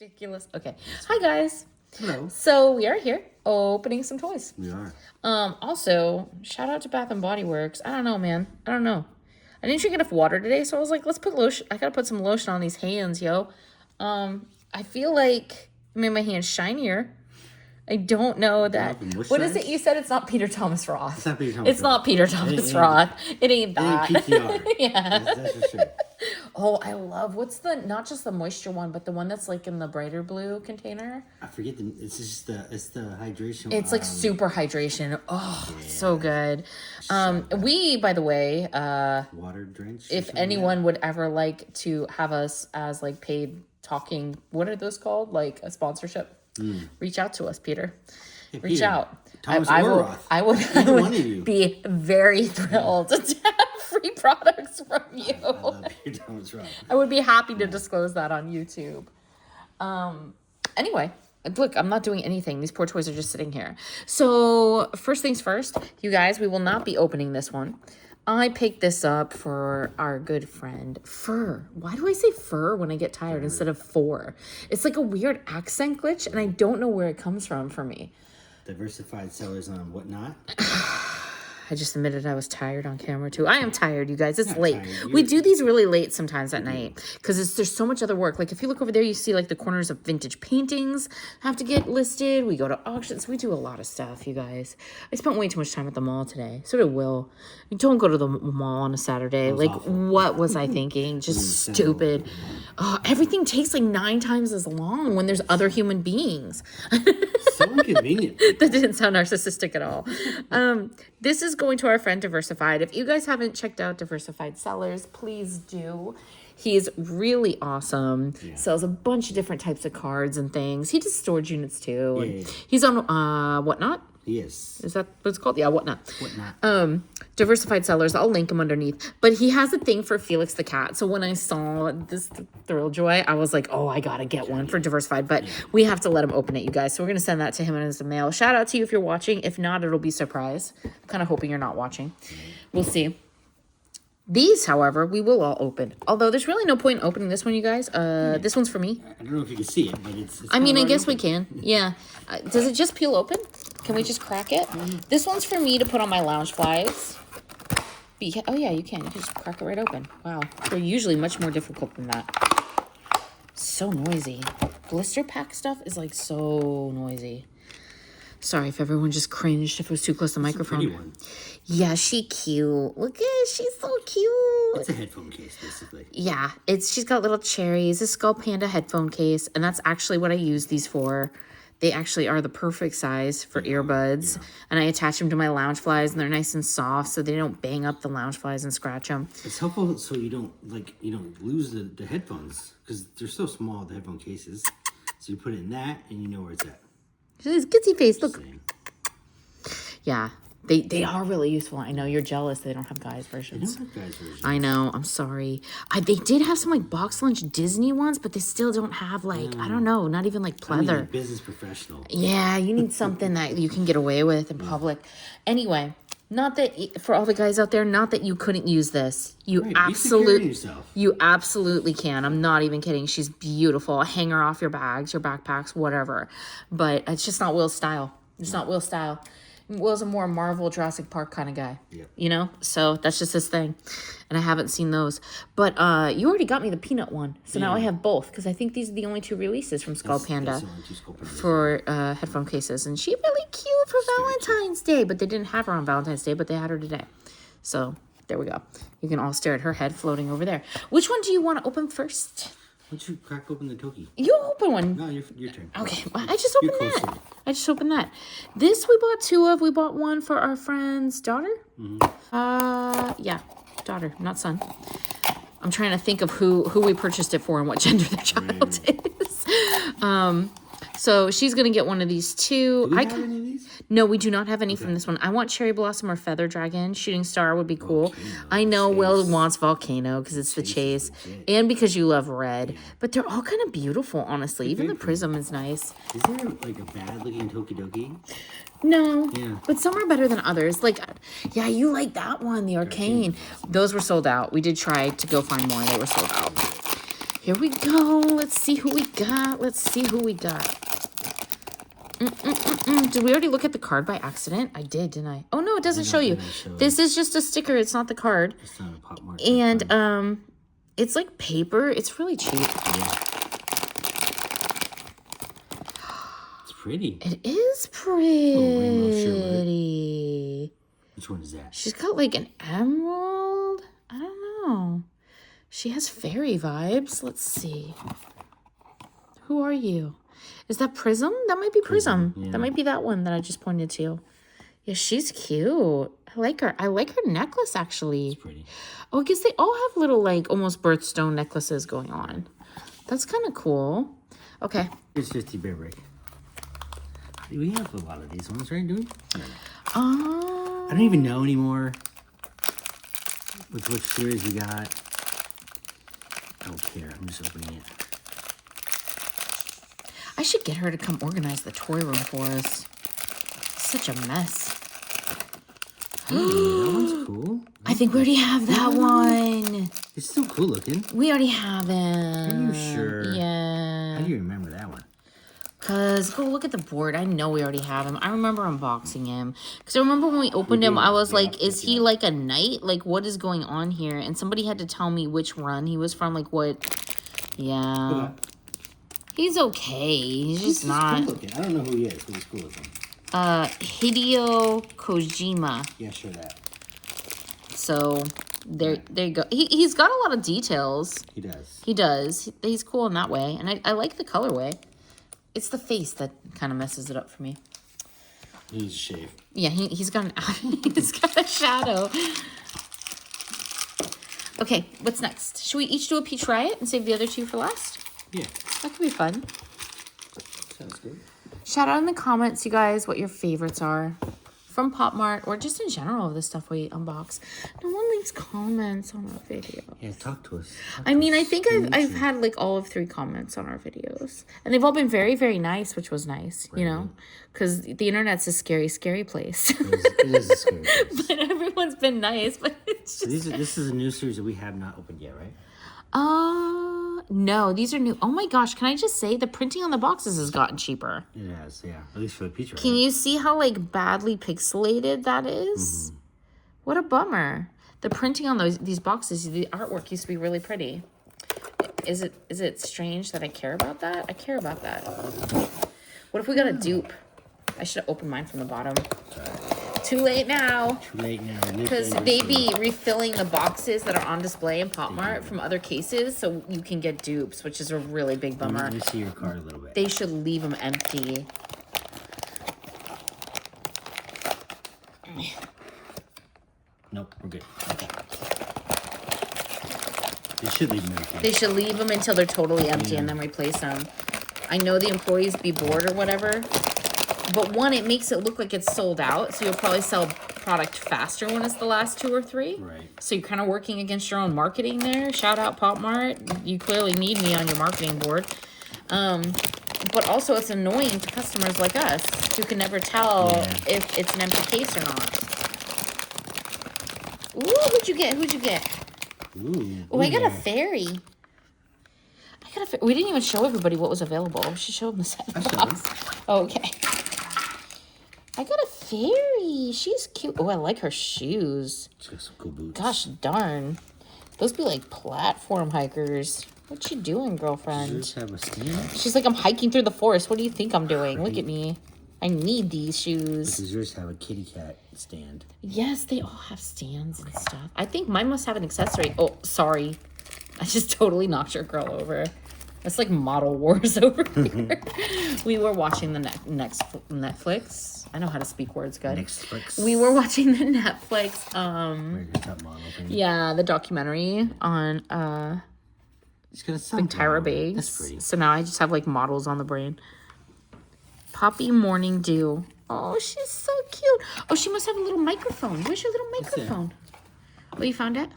ridiculous. Okay. Hi, guys. Hello. So we are here opening some toys. We are. Also, shout out to Bath and Body Works. I don't know, man. I don't know. I didn't drink enough water today, so I was like, let's put lotion. I gotta put some lotion on these hands, yo. I feel like I made my hands shinier. I don't know that. What is it? You said it's not Peter Thomas Roth. It's not Peter Thomas. It's not Peter Thomas Roth. It ain't that. It ain't PTR. Yeah. That's for sure. Oh, I love, what's the, not just the moisture one, but the one that's like in the brighter blue container. I forget the, it's the hydration. It's like super hydration. Oh, yeah. So good. We, by the way, water drench. If anyone would ever like to have us as like paid talking, what are those called? Like a sponsorship. Reach out to us, Peter. Hey, Reach Peter, out. Thomas I would be very thrilled to have free products from you. I love Peter Thomas Roth. I would be happy to disclose that on YouTube. Anyway, look, I'm not doing anything. These poor toys are just sitting here. So first things first, you guys, we will not be opening this one. I picked this up for our good friend, Fur. Why do I say fur when I get tired instead of for? It's like a weird accent glitch, and I don't know where it comes from for me. Diversified sellers on Whatnot. I just admitted I was tired on camera too. I am tired, you guys. It's late. We do these really late sometimes at night because there's so much other work. Like if you look over there, you see like the corners of vintage paintings have to get listed. We go to auctions. We do a lot of stuff, you guys. I spent way too much time at the mall today. So did Will. Don't go to the mall on a Saturday. Like awful. What was I thinking? Just stupid. Everything takes like 9 times as long when there's other human beings. So inconvenient. That didn't sound narcissistic at all. This is going to our friend Diversified. If you guys haven't checked out Diversified Sellers, please do. He's really awesome. Yeah. Sells a bunch of different types of cards and things. He does storage units too. Yeah. He's on Whatnot. Yes. Is that what it's called? Yeah, Whatnot. Diversified Sellers. I'll link him underneath. But he has a thing for Felix the cat. So when I saw this Thrill Joy, I was like, oh, I got to get one for Diversified. But we have to let him open it, you guys. So we're going to send that to him as a mail. Shout out to you if you're watching. If not, it'll be a surprise. I'm kind of hoping you're not watching. We'll see. These, however, we will all open. Although there's really no point in opening this one, you guys. This one's for me. I don't know if you can see it, but it's I mean, I guess we can. Yeah. Does it just peel open? Can we just crack it? This one's for me to put on my lounge flies. Oh, yeah, you can. You can just crack it right open. Wow. They're usually much more difficult than that. So noisy. Blister pack stuff is like so noisy. Sorry if everyone just cringed if it was too close to the microphone. It's a pretty one. Yeah, she cute. Look at it. She's so cute. It's a headphone case, basically. Yeah, she's got little cherries, a Skull Panda headphone case, and that's actually what I use these for. They actually are the perfect size for earbuds, and I attach them to my lounge flies, and they're nice and soft, so they don't bang up the lounge flies and scratch them. It's helpful so you don't lose the headphones because they're so small, the headphone cases. So you put it in that, and you know where it's at. This kitsy face, look. Yeah, they are really useful. I know you're jealous they don't have guys versions. They don't have guys versions. I know. I'm sorry. They did have some like Boxlunch Disney ones, but they still don't have like I don't know, not even like pleather. Like business professional. Yeah, you need something that you can get away with in public. Anyway, not that for all the guys out there, not that you couldn't use this. You absolutely can. I'm not even kidding. She's beautiful. Hang her off your bags, your backpacks, whatever. But it's just not Will's style. It's not Will's style. Will's a more Marvel Jurassic Park kind of guy, you know? So that's just his thing. And I haven't seen those. But you already got me the peanut one. So now I have both because I think these are the only 2 releases from Skull Panda for headphone cases. And she's really cute for Valentine's Day. But they didn't have her on Valentine's Day, but they had her today. So there we go. You can all stare at her head floating over there. Which one do you want to open first? Why don't you crack open the Toki? You open one. No, your turn. Okay, well, I just opened that. I just opened that. This we bought 2 of. We bought one for our friend's daughter. Yeah, daughter, not son. I'm trying to think of who we purchased it for and what gender the child is. So she's gonna get one of these too. Do we have any of these? No, we do not have any from this one. I want Cherry Blossom or Feather Dragon. Shooting Star would be cool. I know Will wants Volcano because it's the chase and because you love red. But they're all kind of beautiful, honestly. Even the Prism is nice. Is there like a bad looking Tokidoki? No, but some are better than others. Like, yeah, you like that one, the Arcane. Those were sold out. We did try to go find more. They were sold out. Here we go. Let's see who we got. Did we already look at the card by accident? I did, didn't I? Oh, no, it doesn't show you. This is just a sticker. It's not the card. It's not a Popmart. And it's like paper. It's really cheap. Yeah. It's pretty. It is pretty. Which one is that? She's got like an emerald. I don't know. She has fairy vibes. Let's see. Who are you? Is that Prism? That might be Prism. Yeah. That might be that one that I just pointed to. Yeah, she's cute. I like her. I like her necklace, actually. It's pretty. Oh, I guess they all have little, like, almost birthstone necklaces going on. That's kind of cool. Okay. It's 50 Bearbrick. We have a lot of these ones, right, dude? I don't even know anymore which series we got. I don't care. I'm just opening it. I should get her to come organize the toy room for us. It's such a mess. Hey, that one's cool. I think we already have that one. It's still cool looking. We already have it. Are you sure? Yeah. How do you remember that one? Because, go look at the board. I know we already have him. I remember unboxing him. Because I remember when we opened him, I was like, is he like a knight? Like, what is going on here? And somebody had to tell me which run he was from. Like, what? Yeah. He's okay. He's just not. Cool looking. I don't know who he is, but he's cool looking. Hideo Kojima. Yeah, sure that. So, there you go. He's got a lot of details. He does. He does. He's cool in that way. And I like the colorway. It's the face that kind of messes it up for me. He needs a shave. Yeah, he's got he's got a shadow. Okay, what's next? Should we each do a Peach Riot and save the other two for last? Yeah. That could be fun. Sounds good. Shout out in the comments, you guys, what your favorites are from Popmart or just in general of the stuff we unbox. No one leaves comments on our video. Yeah, talk to us. I mean, I think I've had like all of 3 comments on our videos. And they've all been very, very nice, which was nice, you know? Because the internet's a scary, scary place. It is a scary place. But everyone's been nice, but it's just... So this is a new series that we have not opened yet, right? No, these are new. Oh my gosh, can I just say the printing on the boxes has gotten cheaper. It has, yeah. At least for the Peach Riot. Can you see how like badly pixelated that is? Mm-hmm. What a bummer. The printing on these boxes, the artwork used to be really pretty. Is it strange that I care about that? I care about that. What if we got a dupe? I should have opened mine from the bottom. Too late now. Too late now. Because they be refilling the boxes that are on display in Popmart from other cases, so you can get dupes, which is a really big bummer. Let me see your card a little bit. They should leave them empty. Nope, we're good. Okay. They should leave them empty. They should leave them until they're totally empty and then replace them. I know the employees be bored or whatever, but one, it makes it look like it's sold out, so you'll probably sell product faster when it's the last 2 or 3. Right. So you're kind of working against your own marketing there. Shout out Popmart. You clearly need me on your marketing board. But also it's annoying to customers like us who can never tell if it's an empty case or not. Ooh, who'd you get? Ooh. Oh, I got a fairy. We didn't even show everybody what was available. We should show them the set box. Oh, okay. I got a fairy. She's cute. Oh, I like her shoes. She's got some cool boots. Gosh darn. Those be like platform hikers. What you doing, girlfriend? Does yours have a stand? She's like, I'm hiking through the forest. What do you think I'm doing? Look at me. I need these shoes. Does yours have a kitty cat stand? Yes, they all have stands and stuff. I think mine must have an accessory. Oh, sorry. I just totally knocked your girl over. It's like model wars over here. We were watching the next Netflix. I know how to speak words good. Netflix. We were watching the Netflix. The documentary on like Tyra Banks. That's pretty. So now I just have like models on the brain. Poppy Morning Dew. Oh, she's so cute. Oh, she must have a little microphone. Where's your little microphone? Oh, you found it?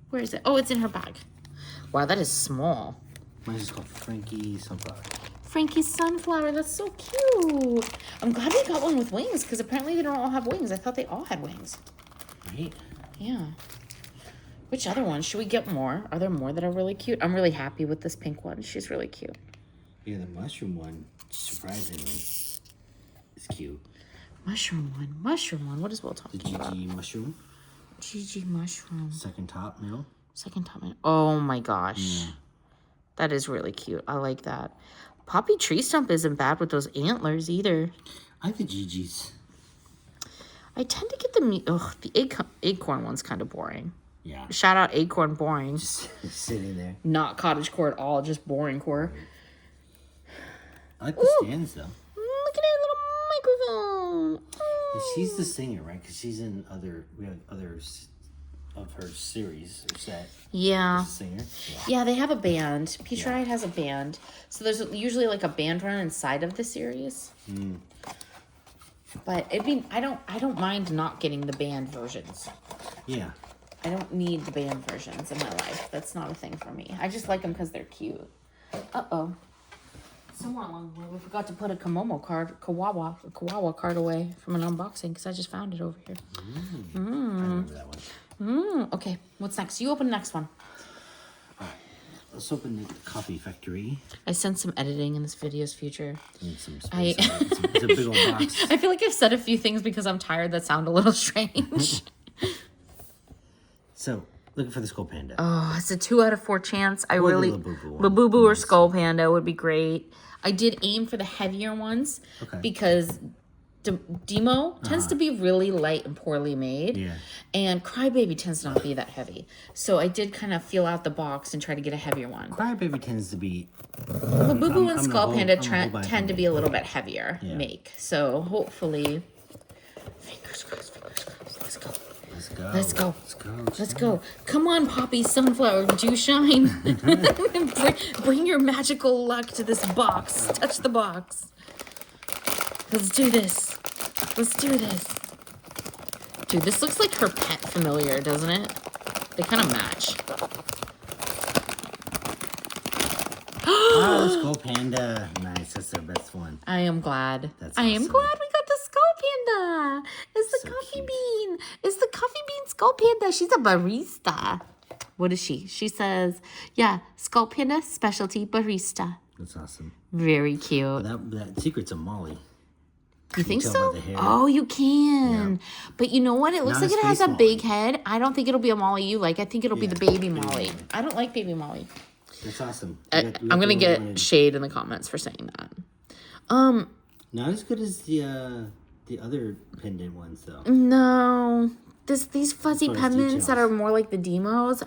Where is it? Oh, it's in her bag. Wow, that is small. Mine is called Frankie Sunflower. Frankie Sunflower, that's so cute. I'm glad we got one with wings, because apparently they don't all have wings. I thought they all had wings. Right? Yeah. Which other ones? Should we get more? Are there more that are really cute? I'm really happy with this pink one. She's really cute. Yeah, the mushroom one, surprisingly, is cute. Mushroom one. What is Will talking about? The GG mushroom. GG mushroom. Second top, middle. Second top, middle. Oh my gosh. Yeah. That is really cute. I like that. Poppy Tree Stump isn't bad with those antlers either. I like the GGs. I tend to get the acorn one's kind of boring. Yeah. Shout out acorn boring. Just sitting there. Not cottage core at all, just boring core. I like the stands though. Look at that little microphone. And she's the singer, right? Because she's in we have others of her series or set. Yeah. Singer. Yeah, they have a band. Peach Riot has a band. So there's usually like a band run inside of the series. But I don't mind not getting the band versions. Yeah. I don't need the band versions in my life. That's not a thing for me. I just like them because they're cute. Uh-oh. Somewhere along the way, we forgot to put a Kawawa card away from an unboxing because I just found it over here. I remember that one. Okay, what's next? You open the next one. All right. Let's open the Coffee Factory. I sent some editing in this video's future. Need some space. It's a big old box. I feel like I've said a few things because I'm tired that sound a little strange. So, looking for the Skull Panda. Oh, it's a 2 out of 4 chance. I Or really... the Labubu Labubu or Skull Panda would be great. I did aim for the heavier ones because Demo tends to be really light and poorly made. Yeah. And Crybaby tends to not be that heavy. So I did kind of feel out the box and try to get a heavier one. Crybaby tends to be... Labubu and Skull Panda tend to be a little bit heavier make. So hopefully... Fingers crossed. Let's go. Let's go. Let's go. Come on, Poppy Sunflower. Do shine. bring your magical luck to this box. Touch the box. Let's do this. Dude, this looks like her pet familiar, doesn't it? They kind of match. Oh, Skull Panda. Nice. That's their best one. I am glad. That's awesome. I am glad we got the Skull Panda. It's the Coffee Bean. It's the Coffee Bean Skull Panda. She's a barista. What is she? She says, yeah, Skull Panda specialty barista. That's awesome. Very cute. That secret's a Molly. You think so? Oh, you can. Yeah. But you know what? It looks like it has a big head. I don't think it'll be a Molly you like. I think it'll be the baby Molly. I don't like baby Molly. That's awesome. I'm going to get shade in the comments for saying that. Not as good as the other pendant ones, though. No. These fuzzy pendants that are more like the demos,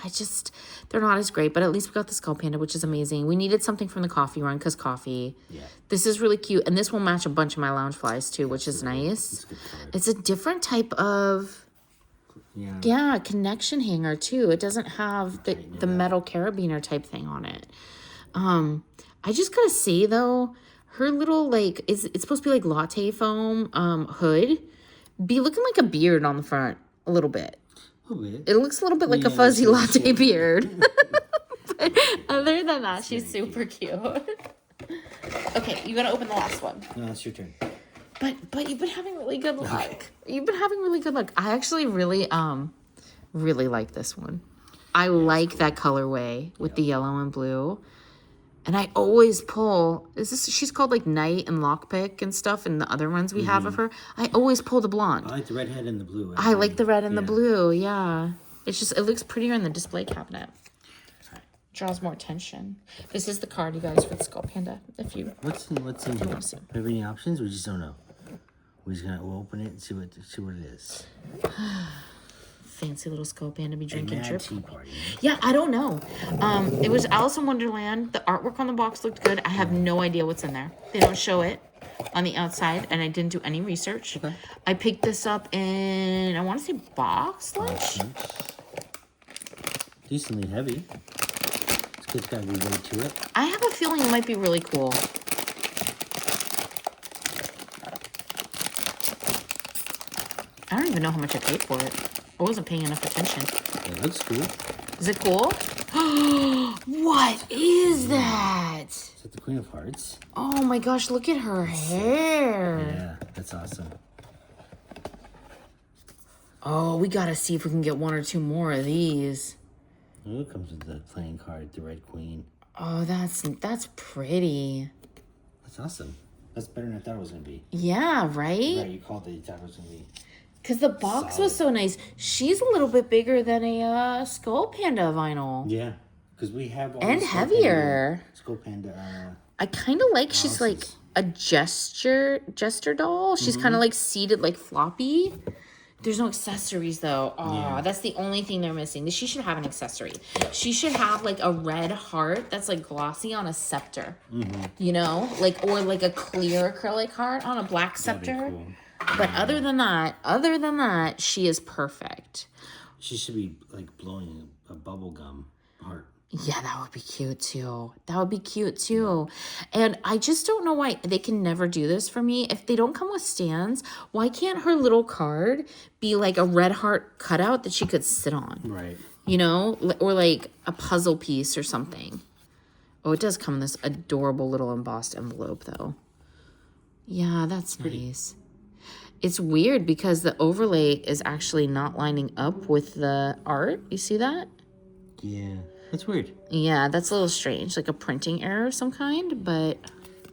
they're not as great. But at least we got the Skull Panda, which is amazing. We needed something from the coffee run because coffee. Yeah. This is really cute. And this will match a bunch of my lounge flies, too, which is nice. It's a different type of... Yeah, connection hanger too. It doesn't have the metal carabiner type thing on it. I just gotta say though, her little it's supposed to be like latte foam hood be looking like a beard on the front a little bit. It looks a little bit like a fuzzy latte beard. But other than that, she's super cute. Okay, you gotta open the last one. No, it's your turn. But you've been having really good luck. I actually really like this one. I like that colorway with the yellow and blue. And I always pull, she's called like Night and Lockpick and stuff and the other ones we have of her. I always pull the blonde. I like the redhead and the blue. I like the red and the blue, yeah. It looks prettier in the display cabinet. Draws more attention. This is the card, you guys, for the Skull Panda. What's in here? Do we have any options? We just don't know. We'll open it and see what it is. Fancy little Skull Panda be drinking trip. Tea party. Yeah, I don't know. It was Alice in Wonderland. The artwork on the box looked good. I have no idea what's in there. They don't show it on the outside, and I didn't do any research. Okay. I picked this up in, I want to say Boxlunch. Decently heavy. It's got to be weight to it. I have a feeling it might be really cool. I don't even know how much I paid for it. I wasn't paying enough attention. It looks cool. Is it cool? What is that? Is that the Queen of Hearts? Oh my gosh, look at her hair. Yeah, that's awesome. Oh, we gotta see if we can get 1 or 2 more of these. Oh, it comes with the playing card, the Red Queen. Oh, that's pretty. That's awesome. That's better than I thought it was going to be. Yeah, right? Right, you called it. You thought it was going to be. Because the box was so nice. She's a little bit bigger than a Skull Panda vinyl. Yeah, because we have all and heavier. Skull Panda. I kind of like she's like a jester doll. She's kind of like seated like floppy. There's no accessories though. Oh, that's the only thing they're missing. She should have an accessory. She should have like a red heart that's like glossy on a scepter. You know, like or like a clear acrylic heart on a black scepter. Cool. But other than that, she is perfect. She should be like blowing a bubble gum heart. Yeah, that would be cute too. And I just don't know why they can never do this for me. If they don't come with stands, why can't her little card be like a red heart cutout that she could sit on? Right. You know, or like a puzzle piece or something. Oh, it does come in this adorable little embossed envelope though. Yeah, that's nice. It's weird because the overlay is actually not lining up with the art. You see that? Yeah, that's weird. Yeah, that's a little strange. Like a printing error of some kind, but...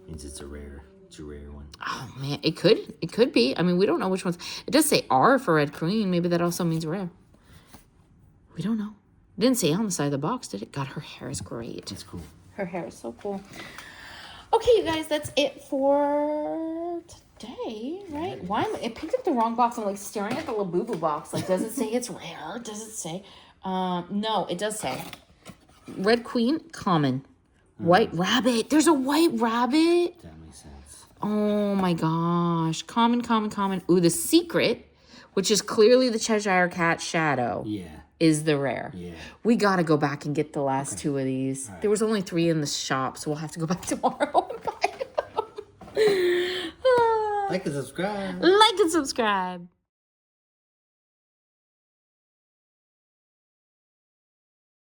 Means it's a rare one. Oh, man. It could be. I mean, we don't know which ones. It does say R for Red Queen. Maybe that also means rare. We don't know. It didn't say on the side of the box, did it? God, her hair is great. That's cool. Her hair is so cool. Okay, you guys, that's it for today, right? Why am I picked up the wrong box? I'm like staring at the Labubu box. Like, does it say it's rare? Does it say? No, it does say Red Queen, common. White rabbit. There's a white rabbit. That makes sense. Oh my gosh. Common. Ooh, the secret, which is clearly the Cheshire Cat shadow. Yeah. Is the rare. Yeah. We got to go back and get the last two of these. Right. There was only 3 in the shop, so we'll have to go back tomorrow and buy them. Like and subscribe. Like and subscribe.